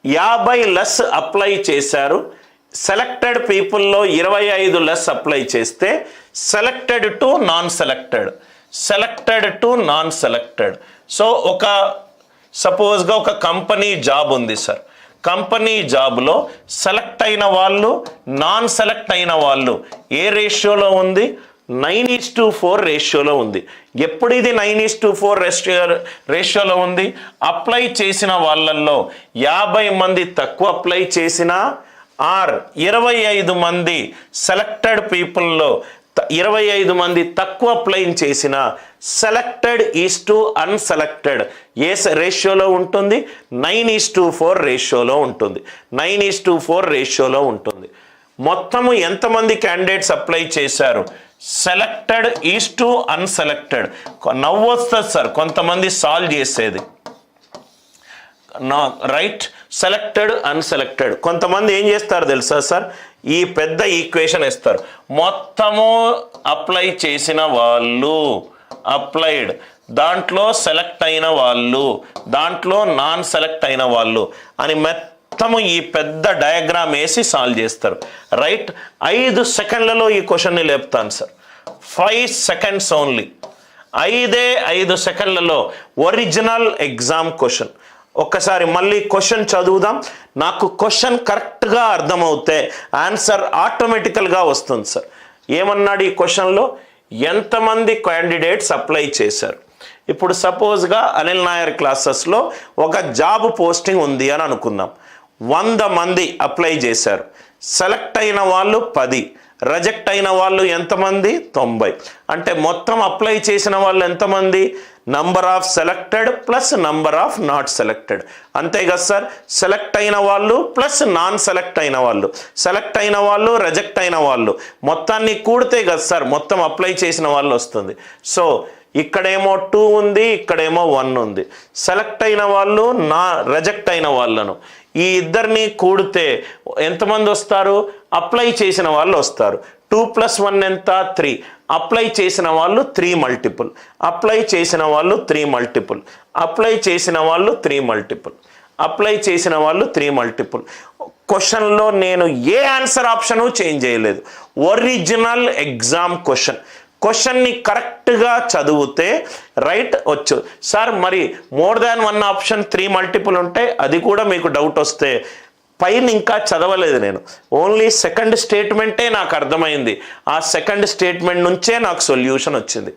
50 less apply చేశారు. Selected పీపుల్లో 25 less apply చేస్తే selected to non selected, selected to non selected. So సపోజ్గా ఒక కంపెనీ జాబ్ ఉంది సార్. కంపెనీ జాబ్లో సెలెక్ట్ అయిన వాళ్ళు, నాన్ సెలెక్ట్ అయిన వాళ్ళు ఏ రేషియోలో ఉంది? 9:4 రేషియోలో ఉంది. ఎప్పుడు ఇది 9:4 రేషియోలో ఉంది? అప్లై చేసిన వాళ్ళల్లో 50 మంది తక్కువ అప్లై చేసినా ఆర్ 25 మంది సెలెక్టెడ్ పీపుల్లో 25 మంది తక్కువ అప్లై చేసిన సెలెక్టెడ్ ఈజ్ టు అన్సెలెక్టెడ్ ఏ రేషియోలో ఉంటుంది? 9:4 రేషియోలో ఉంటుంది. 9:4 రేషియోలో ఉంటుంది. మొత్తము ఎంతమంది క్యాండిడేట్స్ అప్లై చేశారు? Selected is to unselected. నవ్వొస్తుంది సార్ కొంతమంది సాల్వ్ చేసేది, రైట్? Selected unselected. కొంతమంది ఏం చేస్తారు తెలుసా సార్? ఈ పెద్ద ఈక్వేషన్ ఇస్తారు, మొత్తము అప్లై చేసిన వాళ్ళు, అప్లైడ్, దాంట్లో సెలెక్ట్ అయిన వాళ్ళు, దాంట్లో నాన్ సెలెక్ట్ అయిన వాళ్ళు అని మొత్తము ఈ పెద్ద డయాగ్రామ్ వేసి సాల్వ్ చేస్తారు, రైట్? 5 సెకండ్లలో ఈ క్వశ్చన్ని లేపుతాను సార్. 5 seconds only. 5 సెకండ్లలో ఒరిజినల్ ఎగ్జామ్ క్వశ్చన్. ఒక్కసారి మళ్ళీ క్వశ్చన్ చదువుదాం. నాకు క్వశ్చన్ కరెక్ట్గా అర్థమవుతే ఆన్సర్ ఆటోమేటికల్గా వస్తుంది సార్. ఏమన్నాడు ఈ క్వశ్చన్లో? ఎంతమంది క్యాండిడేట్స్ అప్లై చేశారు? ఇప్పుడు సపోజ్గా అనిల్ నాయర్ క్లాసెస్లో ఒక జాబ్ పోస్టింగ్ ఉంది అని అనుకుందాం. 100 మంది అప్లై చేశారు. సెలెక్ట్ అయిన వాళ్ళు 10, రిజెక్ట్ అయిన వాళ్ళు ఎంతమంది? 90. అంటే మొత్తం అప్లై చేసిన వాళ్ళు ఎంతమంది? Number of selected plus number of not selected. అంతే కదా సార్? సెలెక్ట్ అయిన వాళ్ళు ప్లస్ నాన్ సెలెక్ట్ అయిన వాళ్ళు, సెలెక్ట్ అయిన వాళ్ళు, రిజెక్ట్ అయిన వాళ్ళు, మొత్తాన్ని కూడితే కదా సార్ మొత్తం అప్లై చేసిన వాళ్ళు వస్తుంది. సో ఇక్కడేమో 2 ఉంది, ఇక్కడేమో 1 ఉంది. సెలెక్ట్ అయిన వాళ్ళు, రిజెక్ట్ అయిన వాళ్ళను ఈ ఇద్దరిని కూడితే ఎంతమంది వస్తారు? అప్లై చేసిన వాళ్ళు వస్తారు. 2 + 1 ఎంత? 3. అప్లై చేసిన వాళ్ళు 3 మల్టిపుల్, అప్లై చేసిన వాళ్ళు 3 మల్టిపుల్, అప్లై చేసిన వాళ్ళు 3 మల్టిపుల్, అప్లై చేసిన వాళ్ళు 3 మల్టిపుల్. క్వశ్చన్లో నేను ఏ ఆన్సర్ ఆప్షను చేంజ్ చేయలేదు. ఒరిజినల్ ఎగ్జామ్ క్వశ్చన్ని కరెక్ట్గా చదివితే రైట్ వచ్చు సార్. మరి మోర్ దాన్ 1 ఆప్షన్ 3 మల్టిపుల్ ఉంటే అది కూడా మీకు డౌట్ వస్తే పైన ఇంకా చదవలేదు నేను, ఓన్లీ సెకండ్ స్టేట్మెంటే నాకు అర్థమైంది. ఆ సెకండ్ స్టేట్మెంట్ నుంచే నాకు సొల్యూషన్ వచ్చింది.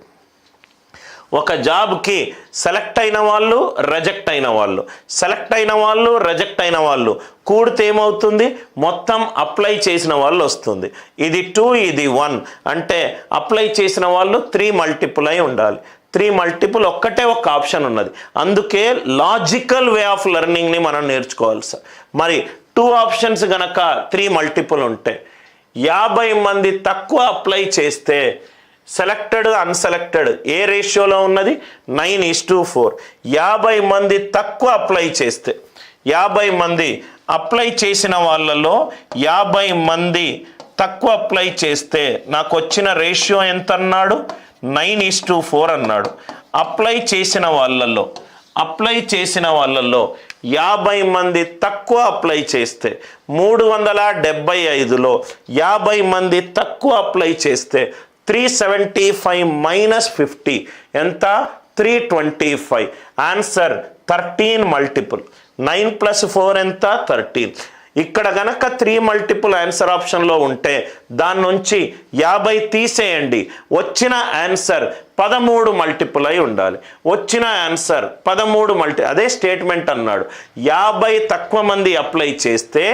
ఒక జాబ్కి సెలెక్ట్ అయిన వాళ్ళు, రిజెక్ట్ అయిన వాళ్ళు, సెలెక్ట్ అయిన వాళ్ళు, రిజెక్ట్ అయిన వాళ్ళు కూడితే ఏమవుతుంది? మొత్తం అప్లై చేసిన వాళ్ళు వస్తుంది. ఇది 2, ఇది 1 అంటే అప్లై చేసిన వాళ్ళు 3 మల్టిపుల్ అయి ఉండాలి. 3 మల్టిపుల్ ఒక్కటే ఒక ఆప్షన్ ఉన్నది. అందుకే లాజికల్ వే ఆఫ్ లెర్నింగ్ని మనం నేర్చుకోవాలి సార్. మరి 2 ఆప్షన్స్ గనక 3 మల్టిపుల్ ఉంటే 50 మంది తక్కువ అప్లై చేస్తే సెలెక్టెడ్ అన్సెలెక్టెడ్ ఏ రేషియోలో ఉన్నది? 9:4. 50 మంది తక్కువ అప్లై చేస్తే, 50 మంది అప్లై చేసిన వాళ్ళలో 50 మంది తక్కువ అప్లై చేస్తే నాకు వచ్చిన రేషియో ఎంత అన్నాడు? 9:4 అన్నాడు. అప్లై చేసిన వాళ్ళలో 50 మంది తక్కువ అప్లై చేస్తే 375లో 50 మంది తక్కువ అప్లై చేస్తే 375 - 50 ఎంత? 325. Answer 13 multiple. 9 + 4 ఎంత? 13. ఇక్కడ గనక 3 మల్టిపుల్ ఆన్సర్ ఆప్షన్లో ఉంటే దాని నుంచి 50 తీసేయండి, వచ్చిన ఆన్సర్ 13 మల్టిపుల్ అయి ఉండాలి. వచ్చిన ఆన్సర్ 13 అదే స్టేట్మెంట్ అన్నాడు. 50 తక్కువ మంది అప్లై చేస్తే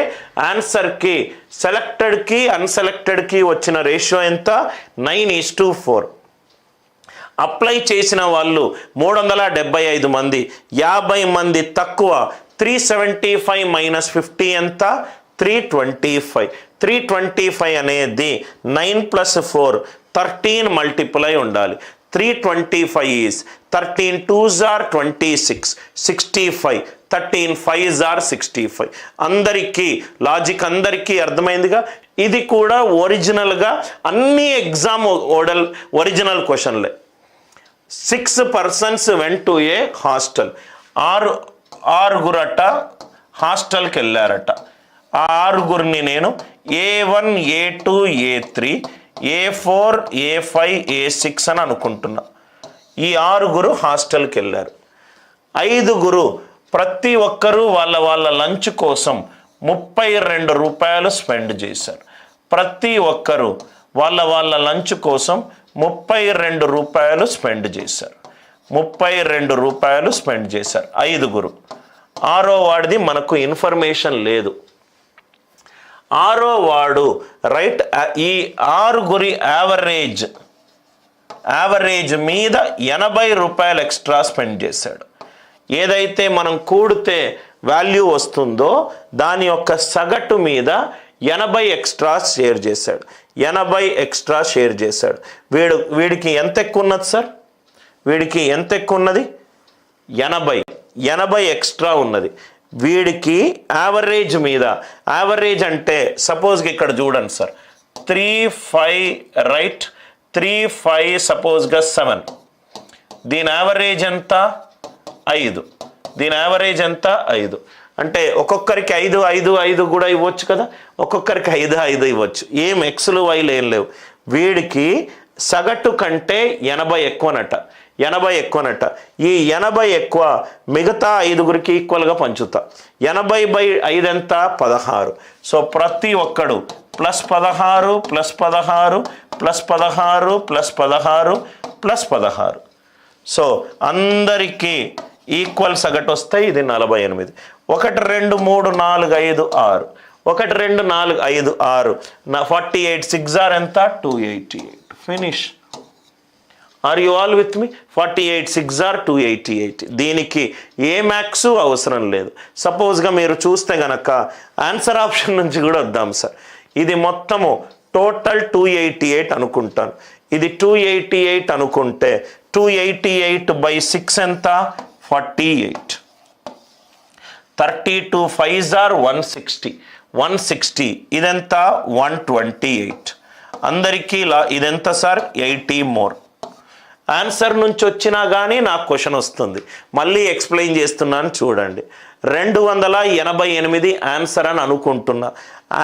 ఆన్సర్కి సెలెక్టెడ్కి అన్సెలెక్టెడ్కి వచ్చిన రేషియో ఎంత? 9:4. అప్లై చేసిన వాళ్ళు 375 మంది, 50 మంది తక్కువ, 375 - 50 ఎంత? 325. 325 అనేది 9 + 4 13 మల్టిపుల్ అయి ఉండాలి. 325 is 13 2s are 26, 65, 13 5s are 65. అందరికీ లాజిక్ అందరికీ అర్థమైందిగా. ఇది కూడా ఒరిజినల్గా అన్ని ఎగ్జామ్ ఒరిజినల్ క్వశ్చన్లే. 6 persons went to a hostel. 6 ఆరుగురట హాస్టల్కి వెళ్ళారట. ఆ 6గురిని నేను A1 A2 A3 A4 A5 A6 అని అనుకుంటున్నా. ఈ 6గురు హాస్టల్కి వెళ్ళారు. 5గురు ప్రతి ఒక్కరూ వాళ్ళ లంచ్ కోసం 32 రూపాయలు స్పెండ్ చేశారు. ప్రతి ఒక్కరూ వాళ్ళ లంచ్ కోసం 32 రూపాయలు స్పెండ్ చేశారు. 32 రూపాయలు స్పెండ్ చేశారు 5గురు. 6వ వాడిది మనకు ఇన్ఫర్మేషన్ లేదు. 6వ వాడు రైట్ ఈ 6గురి యావరేజ్ మీద 80 రూపాయలు ఎక్స్ట్రా స్పెండ్ చేశాడు. ఏదైతే మనం కూడితే వాల్యూ వస్తుందో దాని యొక్క సగటు మీద 80 ఎక్స్ట్రా షేర్ చేశాడు. 80 ఎక్స్ట్రా షేర్ చేశాడు. వీడికి ఎంత ఎక్కువ ఉన్నది సార్? వీడికి ఎంత ఎక్కువ ఉన్నది? 80 ఎక్స్ట్రా ఉన్నది. వీడికి యావరేజ్ మీద, యావరేజ్ అంటే సపోజ్గా ఇక్కడ చూడండి సార్, 3 5 రైట్, 3 5 సపోజ్గా 7. దీని యావరేజ్ ఎంత? 5. దీని యావరేజ్ ఎంత? 5. అంటే ఒక్కొక్కరికి 5 5 5 కూడా ఇవ్వచ్చు కదా, ఒక్కొక్కరికి 5 5 ఇవ్వచ్చు. ఏం ఎక్స్లు వైలు ఏం లేవు. వీడికి సగటు కంటే 80 ఎక్కువనట. 80 ఎక్కువనట. ఈ 80 ఎక్కువ మిగతా 5గురికి ఈక్వల్గా పంచుతా. 80/5 ఎంత? 16. సో ప్రతి ఒక్కడు +16 +16 +16 +16 +16. సో అందరికీ ఈక్వల్ సగటు వస్తాయి. ఇది 48. 1 2 3 4 5 6. 1 2 4 5 6. 48 6 ఆర్ ఎంత? 288. Finish. Are you all with me? 48 6 are 288. దీనికి ఏ మ్యాథ్స్ అవసరం లేదు. సపోజ్గా మీరు చూస్తే గనక ఆన్సర్ ఆప్షన్ నుంచి కూడా వద్దాం సార్. ఇది మొత్తము టోటల్ 288 అనుకుంటాను. ఇది 288 అనుకుంటే 288/6 ఎంత? 48. 32 5s ఆర్ 160. 160. ఇదెంత? 128. అందరికీ ఇదెంత సార్? 80 మోర్. ఆన్సర్ నుంచి వచ్చినా కానీ నాకు క్వశ్చన్ వస్తుంది. మళ్ళీ ఎక్స్ప్లెయిన్ చేస్తున్నాను చూడండి. 288 ఆన్సర్ అని అనుకుంటున్నా.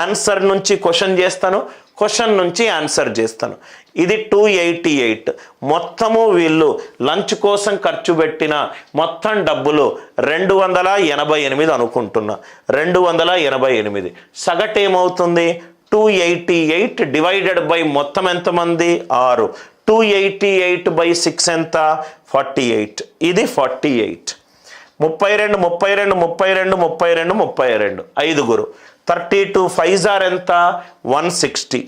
ఆన్సర్ నుంచి క్వశ్చన్ చేస్తాను, క్వశ్చన్ నుంచి ఆన్సర్ చేస్తాను. ఇది 288. మొత్తము వీళ్ళు లంచ్ కోసం ఖర్చు పెట్టిన మొత్తం డబ్బులు 288 అనుకుంటున్నా. 288 సగటు ఏమవుతుంది? 288 డివైడెడ్ బై మొత్తం ఎంతమంది? 6. 288/6 ఎంత? 48. ఇది 48. 32 32 32 32 32 5గురు. 32 5s ఆర్ ఎంత? 160.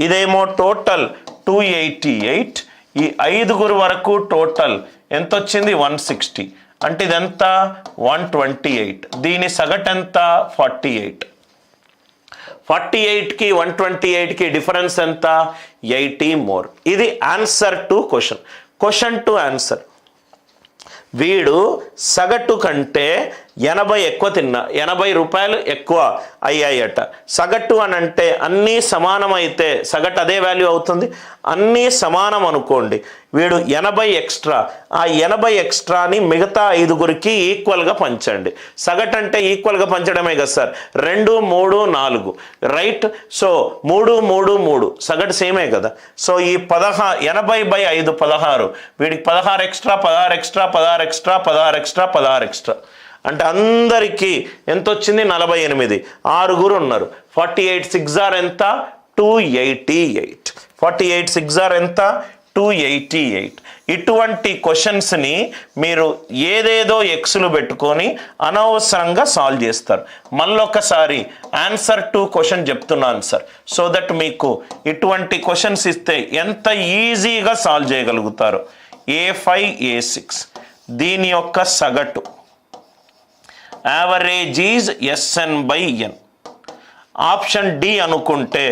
ఇదేమో టోటల్ 288. ఈ 5గురు వరకు టోటల్ ఎంత వచ్చింది? 160. అంటే ఇదెంత? 128. దీని సగటు ఎంత? 48. 48కి 128కి డిఫరెన్స్ ఎంత? 80 మోర్. ఇది answer to question. Question to answer. వీడు సగటు కంటే 80 ఎక్కువ తిన్నా, 80 రూపాయలు ఎక్కువ అయ్యాయట. సగటు అని అంటే అన్నీ సమానమైతే సగటు అదే వాల్యూ అవుతుంది. అన్నీ సమానం అనుకోండి. వీడు 80 ఎక్స్ట్రా, ఆ 80 ఎక్స్ట్రాని మిగతా 5గురికి ఈక్వల్గా పంచండి. సగటు అంటే ఈక్వల్గా పంచడమే కదా సార్. 2 3 4 రైట్. సో 3 3 3 సగటు సేమే కదా. సో ఈ 80/5 16. వీడికి 16 extra 16 extra 16 extra 16 extra 16 extra అంటే అందరికీ ఎంత వచ్చింది? 48. 6గురు ఉన్నారు. 48 6 ఆర్ ఎంత? 288. 48 6 ఆర్ ఎంత? 288. ఇటువంటి క్వశ్చన్స్ని మీరు ఏదేదో ఎక్స్లు పెట్టుకొని అనవసరంగా సాల్వ్ చేస్తారు. మళ్ళొకసారి ఆన్సర్ టు క్వశ్చన్ చెప్తున్నాను సార్, సో దట్ మీకు ఇటువంటి క్వశ్చన్స్ ఇస్తే ఎంత ఈజీగా సాల్వ్ చేయగలుగుతారు. A5 A6 దీని యొక్క సగటు average is SN/N. Option D అనుకుంటే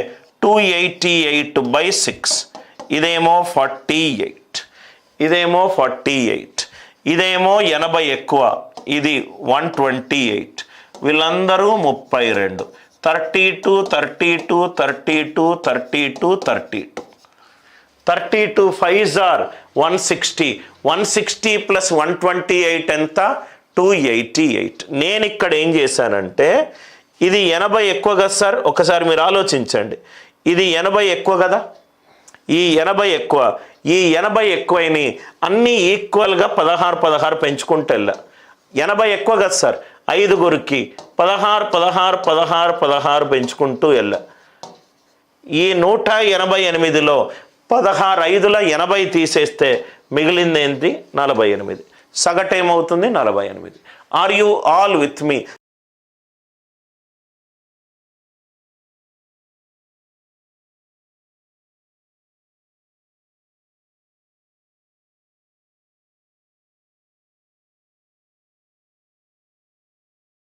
288/6. ఇదేమో 48. ఇదేమో 48. ఇదేమో 80 ఎక్కువ. ఇది 128. వీళ్ళందరూ 32. 32 32 32 32 32. 32 5s ఆర్ 160. 160 + 128 ఎంత? 288. నేను ఇక్కడ ఏం చేశానంటే, ఇది 80 ఎక్కువ కదా సార్, ఒకసారి మీరు ఆలోచించండి. ఇది 80 ఎక్కువ కదా, ఈ 80 ఎక్కువ, ఈ 80 ఎక్కువైన అన్నీ ఈక్వల్గా 16 పెంచుకుంటూ వెళ్ళా. 80 ఎక్కువ కదా సార్, 5గురికి 16 పెంచుకుంటూ వెళ్ళా. ఈ 188లో 16 5ల 80 తీసేస్తే మిగిలింది ఏంటి? 48. సగటు ఏమవుతుంది? 48. Are you all with me?